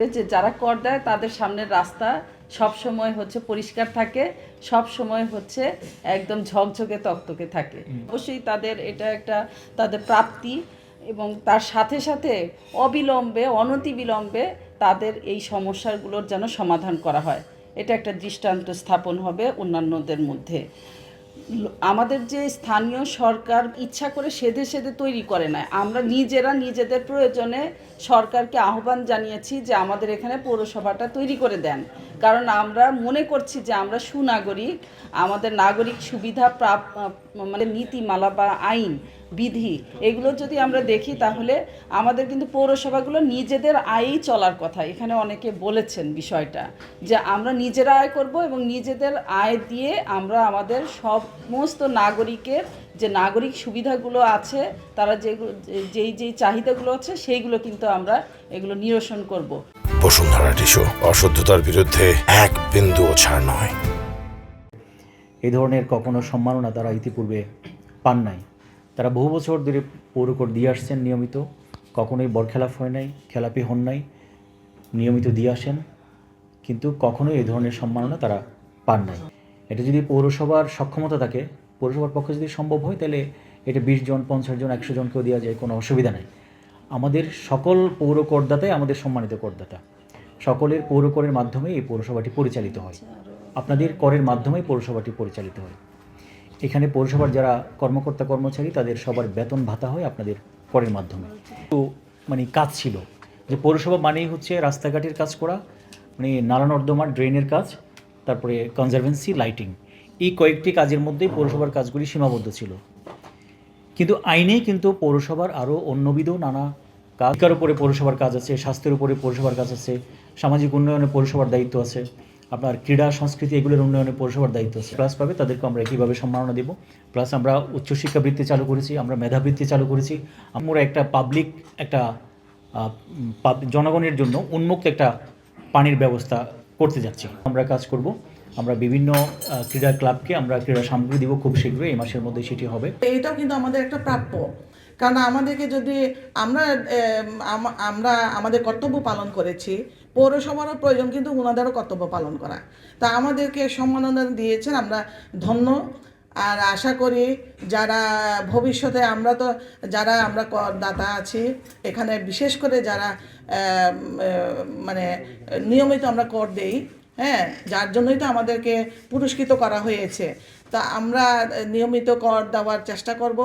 যে যারা কর দেয় তাদের সামনের রাস্তা সব সময় হচ্ছে পরিষ্কার থাকে, সব সময় হচ্ছে একদম ঝকঝকে তকতকে থাকে। অবশ্যই তাদের এটা একটা তাদের প্রাপ্তি, এবং তার সাথে সাথে অবিলম্বে অনতিবিলম্বে তাদের এই সমস্যাগুলোর যেন সমাধান করা হয়। এটা একটা দৃষ্টান্ত স্থাপন হবে অন্যান্যদের মধ্যে। আমাদের যে স্থানীয় সরকার ইচ্ছা করে সেধে সেধে তৈরি করে না, আমরা নিজেরা নিজেদের প্রয়োজনে সরকারকে আহ্বান জানিয়েছি যে আমাদের এখানে পৌরসভাটা তৈরি করে দেন। কারণ আমরা মনে করছি যে আমরা সুনাগরিক, আমাদের নাগরিক সুবিধা মানে নীতিমালা বা আইন বিধি এগুলো যদি আমরা দেখি তাহলে আমাদের কিন্তু পৌরসভাগুলো নিজেদের আয়ই চলার কথা। এখানে অনেকে বলেছেন বিষয়টা যে আমরা নিজেরা আয় করব এবং নিজেদের আয় দিয়ে আমরা আমাদের সমস্ত নাগরিকের যে নাগরিক সুবিধাগুলো আছে, তারা যেই চাহিদাগুলো আছে সেইগুলো কিন্তু আমরা এগুলো নিরসন করব। বসুন্ধরা টিস্যু, অশুদ্ধতার বিরুদ্ধে এক বিন্দুও ছাড় নয়। এই ধরনের কখনো সম্মাননা তারা ইতিপূর্বে পান নাই। তারা বহু বছর ধরে পৌরকর দিয়ে আসছেন নিয়মিত, কখনোই বরখেলাপ হয় নাই, খেলাপি হন নাই, নিয়মিত দিয়ে আসেন, কিন্তু কখনোই এই ধরনের সম্মাননা তারা পান নাই। এটা যদি পৌরসভার সক্ষমতা থাকে, পৌরসভার পক্ষে যদি সম্ভব হয়, তাহলে এটা 20 জন, 50 জন, 100 জনকেও দেওয়া যায়, কোনো অসুবিধা নেই। আমাদের সকল পৌর করদাতাই আমাদের সম্মানিত করদাতা। সকলের পৌরকরের মাধ্যমে এই পৌরসভাটি পরিচালিত হয়, আপনাদের করের মাধ্যমেই পৌরসভাটি পরিচালিত হয়। এখানে পৌরসভার যারা কর্মকর্তা কর্মচারী তাদের সবার বেতন ভাতা হয় আপনাদের করের মাধ্যমে। তো কাজ ছিল যে পৌরসভা মানেই হচ্ছে রাস্তাঘাটের কাজ করা, নালা নর্দমা ড্রেনের কাজ, তারপরে কনজারভেন্সি, লাইটিং, এই কয়েকটি কাজের মধ্যেই পৌরসভার কাজগুলি সীমাবদ্ধ ছিল। কিন্তু আইনে কিন্তু পৌরসভার আরও অন্যবিধ নানা কাজের উপরে পৌরসভার কাজ আছে, স্বাস্থ্যের উপরে পৌরসভার কাজ আছে, সামাজিক উন্নয়নে পৌরসভার দায়িত্ব আছে, আপনার ক্রীড়া সংস্কৃতি এগুলোর উন্নয়নে পৌরসভার দায়িত্ব আছে। প্লাস পাবে তাদেরকে আমরা একইভাবে সম্মাননা দেব। প্লাস আমরা উচ্চশিক্ষা বৃত্তি চালু করেছি, আমরা মেধাবৃত্তি চালু করেছি। আমরা একটা পাবলিক একটা জনগণের জন্য উন্মুক্ত একটা পানির ব্যবস্থা করতে যাচ্ছি। আমরা কাজ করব, আমরা বিভিন্ন ক্রীড়া ক্লাবকে আমরা ক্রীড়া সামগ্রী দিব খুব শীঘ্রই, এই মাসের মধ্যে সেটি হবে। এইটাও কিন্তু আমাদের একটা প্রাপ্য, কারণ আমাদেরকে যদি আমরা আমাদের কর্তব্য পালন করেছি, পৌরসভারও প্রয়োজন কিন্তু ওনাদেরও কর্তব্য পালন করা। তা আমাদেরকে সম্মাননা দিয়েছেন, আমরা ধন্য। আর আশা করি যারা ভবিষ্যতে আমরা করদাতা আছি এখানে, বিশেষ করে যারা নিয়মিত আমরা কর দেই, হ্যাঁ, যার জন্যই তো আমাদেরকে পুরস্কৃত করা হয়েছে। তা আমরা নিয়মিত কর দেওয়ার চেষ্টা করব।